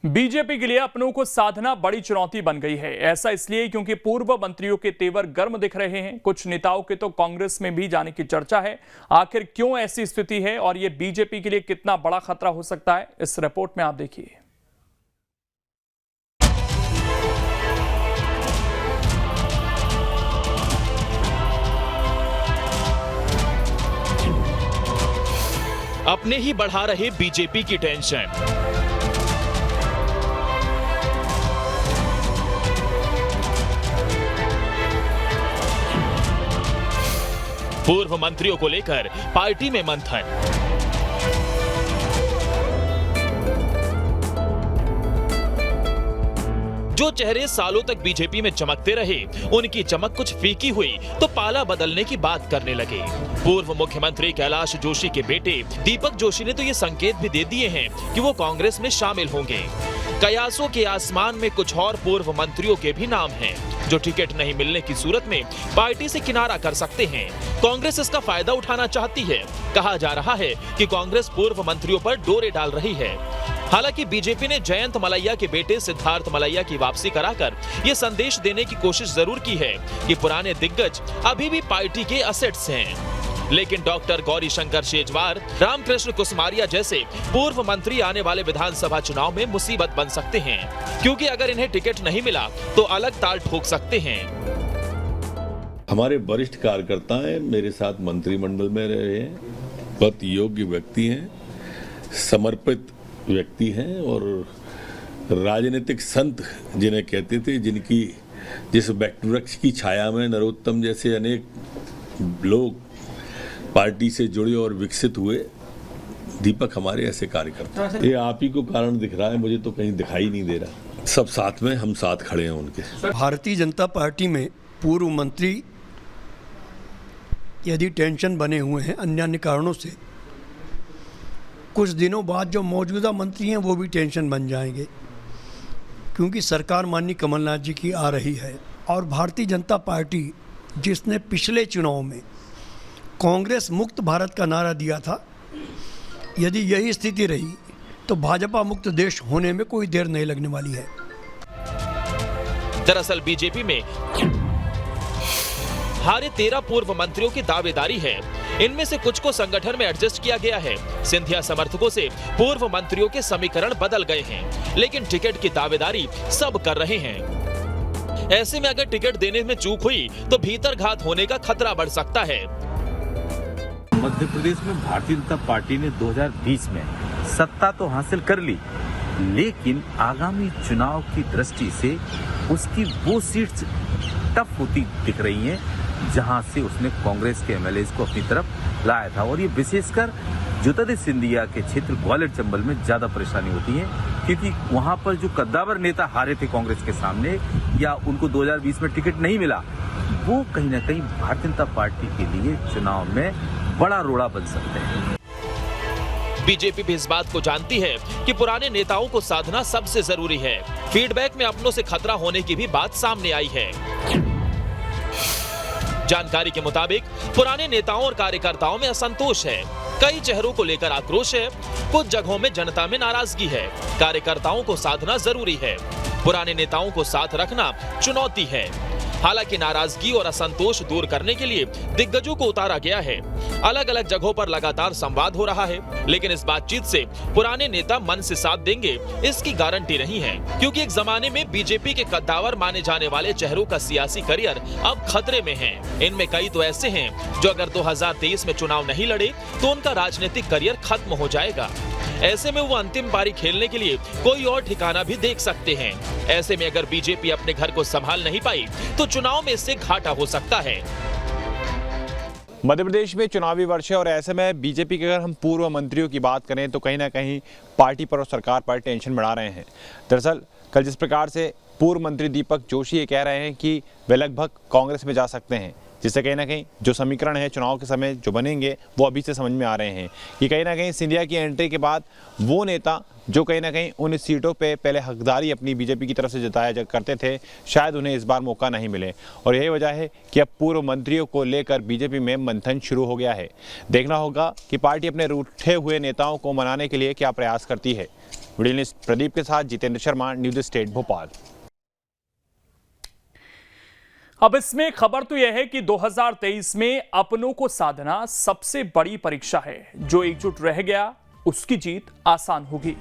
BJP के लिए अपनों को साधना बड़ी चुनौती बन गई है। ऐसा इसलिए क्योंकि पूर्व मंत्रियों के तेवर गर्म दिख रहे हैं। कुछ नेताओं के तो कांग्रेस में भी जाने की चर्चा है। आखिर क्यों ऐसी स्थिति है और यह बीजेपी के लिए कितना बड़ा खतरा हो सकता है, इस रिपोर्ट में आप देखिए। अपने ही बढ़ा रहे बीजेपी की टेंशन। पूर्व मंत्रियों को लेकर पार्टी में मंथन। जो चेहरे सालों तक बीजेपी में चमकते रहे, उनकी चमक कुछ फीकी हुई तो पाला बदलने की बात करने लगे। पूर्व मुख्यमंत्री कैलाश जोशी के बेटे दीपक जोशी ने तो ये संकेत भी दे दिए हैं कि वो कांग्रेस में शामिल होंगे। कयासों के आसमान में कुछ और पूर्व मंत्रियों के भी नाम हैं, जो टिकट नहीं मिलने की सूरत में पार्टी से किनारा कर सकते हैं। कांग्रेस इसका फायदा उठाना चाहती है। कहा जा रहा है कि कांग्रेस पूर्व मंत्रियों पर डोरे डाल रही है। हालांकि बीजेपी ने जयंत मलैया के बेटे सिद्धार्थ मलैया की वापसी कराकर यह संदेश देने की कोशिश जरूर की है कि पुराने दिग्गज अभी भी पार्टी के असेट्स हैं। लेकिन डॉक्टर गौरी शंकर शेजवार, रामकृष्ण कुसमारिया जैसे पूर्व मंत्री आने वाले विधानसभा चुनाव में मुसीबत बन सकते हैं, क्योंकि अगर इन्हें टिकट नहीं मिला तो अलग ताल ठोक सकते हैं। हमारे वरिष्ठ कार्यकर्ता हैं, मेरे साथ मंत्रिमंडल में रहे हैं, बहुत योग्य व्यक्ति हैं, समर्पित व्यक्ति हैं और राजनीतिक संत जिन्हें कहते थे, जिस वृक्ष की छाया में नरोत्तम जैसे अनेक लोग पार्टी से जुड़े और विकसित हुए, दीपक हमारे ऐसे कार्यकर्ता। ये आप ही को कारण दिख रहा है, मुझे तो कहीं दिखाई नहीं दे रहा। सब साथ में, हम साथ खड़े हैं उनके। भारतीय जनता पार्टी में पूर्व मंत्री यदि टेंशन बने हुए हैं अन्य कारणों से, कुछ दिनों बाद जो मौजूदा मंत्री हैं वो भी टेंशन बन जाएंगे, क्योंकि सरकार माननीय कमलनाथ जी की आ रही है। और भारतीय जनता पार्टी जिसने पिछले चुनाव में कांग्रेस मुक्त भारत का नारा दिया था, यदि यही स्थिति रही तो भाजपा मुक्त देश होने में कोई देर नहीं लगने वाली है। दरअसल बीजेपी में हारे 13 पूर्व मंत्रियों की दावेदारी है। इनमें से कुछ को संगठन में एडजस्ट किया गया है। सिंधिया समर्थकों से पूर्व मंत्रियों के समीकरण बदल गए हैं, लेकिन टिकट की दावेदारी सब कर रहे हैं। ऐसे में अगर टिकट देने में चूक हुई तो भीतर घात होने का खतरा बढ़ सकता है। मध्य प्रदेश में भारतीय जनता पार्टी ने 2020 में सत्ता तो हासिल कर ली, लेकिन आगामी चुनाव की दृष्टि से उसकी वो सीट्स टफ होती दिख रही हैं, जहां से उसने कांग्रेस के एमएलए को अपनी तरफ लाया था। और ये विशेषकर ज्योतिरादित्य सिंधिया के क्षेत्र ग्वालियर चंबल में ज्यादा परेशानी होती है, क्योंकि वहां पर जो कद्दावर नेता हारे थे कांग्रेस के सामने या उनको 2020 में टिकट नहीं मिला, वो कहीं ना कहीं भारतीय जनता पार्टी के लिए चुनाव में बड़ा रोड़ा बन सकते हैं। बीजेपी भी इस बात को जानती है कि पुराने नेताओं को साधना सबसे जरूरी है। फीडबैक में अपनों से खतरा होने की भी बात सामने आई है। जानकारी के मुताबिक पुराने नेताओं और कार्यकर्ताओं में असंतोष है। कई चेहरों को लेकर आक्रोश है। कुछ जगहों में जनता में नाराजगी है। कार्यकर्ताओं को साधना जरूरी है, पुराने नेताओं को साथ रखना चुनौती है। हालांकि नाराजगी और असंतोष दूर करने के लिए दिग्गजों को उतारा गया है। अलग अलग जगहों पर लगातार संवाद हो रहा है, लेकिन इस बातचीत से पुराने नेता मन से साथ देंगे इसकी गारंटी नहीं है, क्योंकि एक जमाने में बीजेपी के कद्दावर माने जाने वाले चेहरों का सियासी करियर अब खतरे में है। इनमें कई तो ऐसे हैं जो अगर 2023 में चुनाव नहीं लड़े तो उनका राजनीतिक करियर खत्म हो जाएगा। ऐसे में वो अंतिम पारी खेलने के लिए कोई और ठिकाना भी देख सकते हैं। ऐसे में अगर बीजेपी अपने घर को संभाल नहीं पाई तो चुनाव में इससे घाटा हो सकता है। मध्य प्रदेश में चुनावी वर्ष है और ऐसे में बीजेपी के अगर हम पूर्व मंत्रियों की बात करें तो कहीं ना कहीं पार्टी पर और सरकार पर टेंशन बढ़ा रहे हैं। दरअसल कल जिस प्रकार से पूर्व मंत्री दीपक जोशी ये कह रहे हैं कि वे लगभग कांग्रेस में जा सकते हैं, जिससे कहीं ना कहीं जो समीकरण है चुनाव के समय जो बनेंगे वो अभी से समझ में आ रहे हैं कि कहीं ना कहीं सिंधिया की एंट्री के बाद वो नेता जो कहीं ना कहीं उन सीटों पे पहले हकदारी अपनी बीजेपी की तरफ से जताया करते थे, शायद उन्हें इस बार मौका नहीं मिले। और यही वजह है कि अब पूर्व मंत्रियों को लेकर बीजेपी में मंथन शुरू हो गया है। देखना होगा कि पार्टी अपने रूठे हुए नेताओं को मनाने के लिए क्या प्रयास करती है। वीडियो जर्नलिस्ट प्रदीप के साथ जितेंद्र शर्मा, न्यूज स्टेट भोपाल। अब इसमें खबर तो यह है कि 2023 में अपनों को साधना सबसे बड़ी परीक्षा है। जो एकजुट रह गया उसकी जीत आसान होगी।